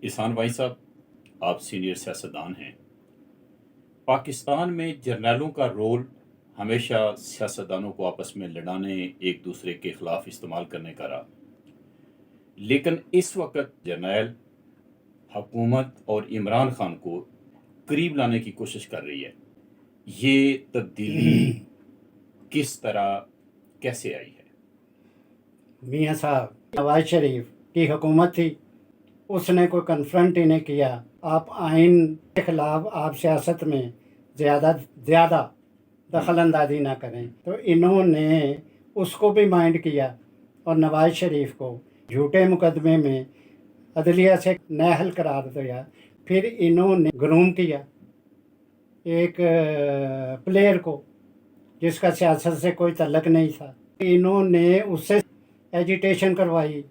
इहसान भाई साहब, आप सीनियर सियासतदान हैं। पाकिस्तान में जर्नैलों का रोल हमेशा सियासतदानों को आपस में लड़ाने, एक दूसरे के खिलाफ इस्तेमाल करने का रहा। लेकिन इस वक्त जर्नैल हुकूमत और इमरान खान को करीब लाने की कोशिश कर रही है। ये तब्दीली किस तरह, कैसे आई है? मियाँ साहब, नवाज शरीफ की हुकूमत थी, उसने कोई कन्फ्रंट ही नहीं किया। आप आइन के खिलाफ आप सियासत में ज़्यादा दखल अंदाजी ना करें। तो इन्होंने उसको भी माइंड किया और नवाज शरीफ को झूठे मुकदमे में अदलिया से नाअहल करार दिया। फिर इन्होंने ग्रूम किया एक प्लेयर को जिसका सियासत से कोई तल्लक नहीं था। इन्होंने उससे एजिटेशन करवाई,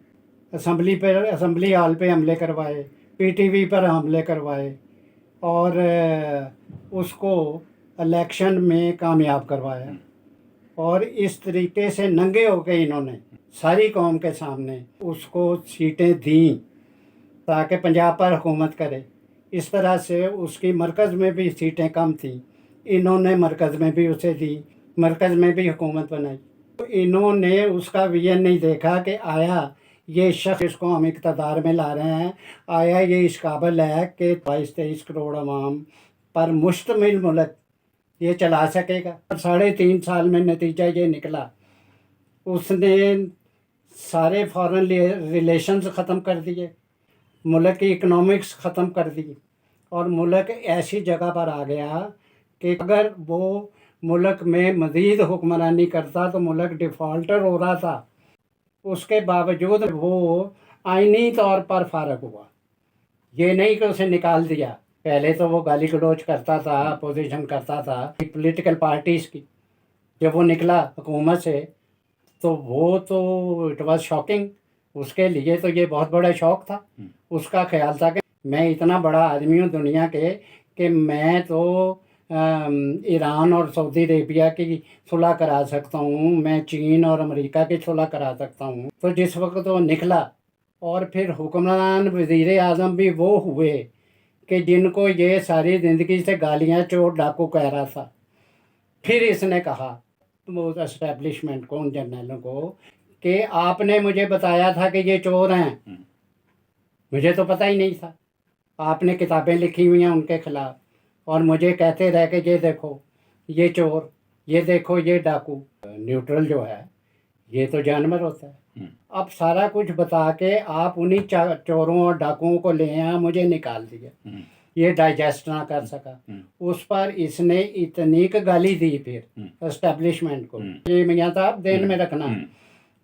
असम्बली हॉल पे हमले करवाए, पीटीवी पर हमले करवाए और उसको इलेक्शन में कामयाब करवाया। और इस तरीके से नंगे होकर इन्होंने सारी कौम के सामने उसको सीटें दी ताकि पंजाब पर हुकूमत करे। इस तरह से उसकी मरकज़ में भी सीटें कम थी, इन्होंने मरकज़ में भी उसे दी, मरकज़ में भी हुकूमत बनाई। तो इन्होंने उसका विजन नहीं देखा कि आया ये शख्स जिसको हम इक़्तिदार में ला रहे हैं, आया ये इस काबिल है कि 22-23 करोड़ अवाम पर मुश्तमिल मुल्क ये चला सकेगा। 3.5 साल में नतीजा ये निकला, उसने सारे फॉरेन रिलेशंस ख़त्म कर दिए, मुल्क की इकनॉमिक्स ख़त्म कर दी और मुल्क ऐसी जगह पर आ गया कि अगर वो मुल्क में मज़ीद हुक्मरानी करता तो मुल्क डिफ़ॉल्टर हो रहा था। उसके बावजूद वो आइनी तौर पर फारग हुआ, ये नहीं कि उसे निकाल दिया। पहले तो वो गाली गलौज करता था, अपोजिशन करता था पॉलिटिकल पार्टीज़ की। जब वो निकला हुकूमत से तो वो तो इट वाज शॉकिंग, उसके लिए तो ये बहुत बड़ा शौक था। उसका ख्याल था कि मैं इतना बड़ा आदमी हूँ दुनिया के कि मैं तो ईरान और सऊदी अरेबिया की सुलह करा सकता हूँ, मैं चीन और अमेरिका की सुलह करा सकता हूँ। तो जिस वक्त वो निकला और फिर हुक्मरान वज़ीर आज़म भी वो हुए कि जिनको ये सारी ज़िंदगी से गालियाँ चोर डाकू कह रहा था। फिर इसने कहा वो एस्टेब्लिशमेंट को, उन जर्नलों को, कि आपने मुझे बताया था कि ये चोर हैं, मुझे तो पता ही नहीं था। आपने किताबें लिखी हुई हैं उनके खिलाफ और मुझे कहते रहे कि ये देखो ये चोर, ये देखो ये डाकू। न्यूट्रल जो है ये तो जानवर होता है। अब सारा कुछ बता के आप उन्हीं चोरों और डाकुओं को ले आए, मुझे निकाल दिया। ये डाइजेस्ट ना कर सका। उस पर इसने इतनी गाली दी फिर एस्टेब्लिशमेंट को। ये मियाँ साहब ध्यान में रखना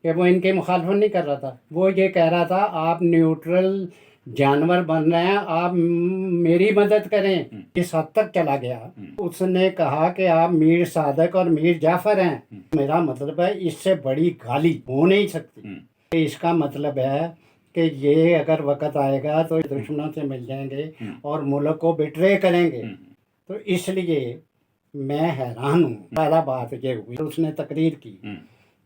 कि वो इनके मुखालफत नहीं कर रहा था, वो ये कह रहा था आप न्यूट्रल जानवर बन रहे हैं, आप मेरी मदद करें। इस हद तक चला गया। उसने कहा कि आप मीर सादक और मीर जाफर हैं। मेरा मतलब है इससे बड़ी गाली हो नहीं सकती। इसका मतलब है कि ये अगर वक्त आएगा तो दुश्मनों से मिल जाएंगे और मुल्क को बिट्रे करेंगे। तो इसलिए मैं हैरान हूँ। पहला बात ये हुई, उसने तकरीर की,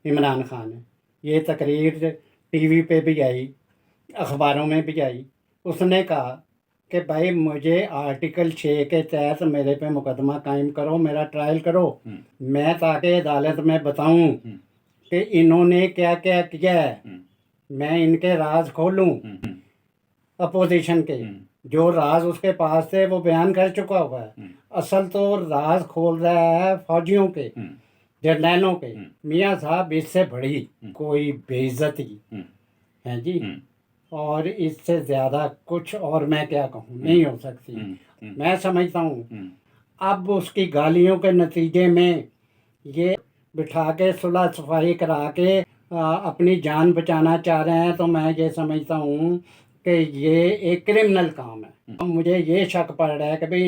इमरान खान ने ये तकरीर टीवी पे भी आई, अखबारों में भी आई। उसने कहा कि भाई मुझे आर्टिकल 6 के तहत मेरे पे मुकदमा कायम करो, मेरा ट्रायल करो, मैं ताकि अदालत में बताऊं कि इन्होंने क्या क्या किया है, मैं इनके राज खोलूं। अपोजिशन के जो राज उसके पास थे वो बयान कर चुका हुआ है। असल तो राज खोल रहा है फौजियों के, जर्नैलों के। मियाँ साहब इससे बड़ी कोई बेइज्जती है जी, और इससे ज़्यादा कुछ और मैं क्या कहूँ, नहीं हो सकती। मैं समझता हूँ अब उसकी गालियों के नतीजे में ये बिठा के सुलह सफाई करा के अपनी जान बचाना चाह रहे हैं। तो मैं ये समझता हूँ कि ये एक क्रिमिनल काम है। अब मुझे ये शक पड़ रहा है कि भाई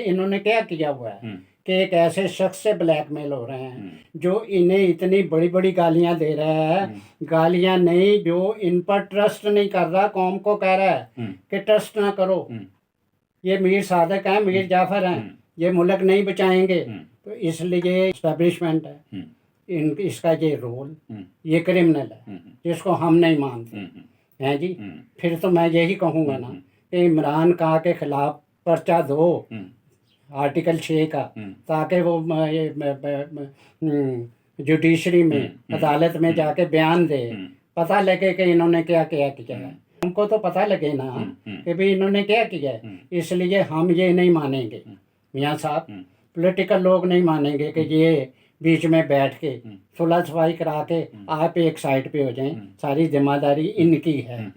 इन्होंने क्या किया हुआ है कि एक ऐसे शख्स से ब्लैकमेल हो रहे हैं जो इन्हें इतनी बड़ी बड़ी गालियां दे रहा है। गालियां नहीं, जो इन पर ट्रस्ट नहीं कर रहा, कौम को कह रहा है कि ट्रस्ट ना करो, ये मीर सादक हैं, मीर जाफर हैं, ये मुल्क नहीं बचाएंगे। तो इसलिए इस्टेब्लिशमेंट है, इसका ये रोल, ये क्रिमिनल है जिसको हम नहीं मानते हैं जी। फिर तो मैं यही कहूँगा ना कि इमरान खान के खिलाफ पर्चा दो आर्टिकल 6 का, ताकि वो जुडिशरी में अदालत में जाके बयान दे, पता लगे कि इन्होंने क्या क्या किया है। हमको तो पता लगे ना कि भाई इन्होंने क्या किया है, इसलिए हम ये नहीं मानेंगे मियाँ साहब, पॉलिटिकल लोग नहीं मानेंगे कि ये बीच में बैठ के सुलह सफाई करा के आप एक साइड पे हो जाएं, सारी जिम्मेदारी इनकी है।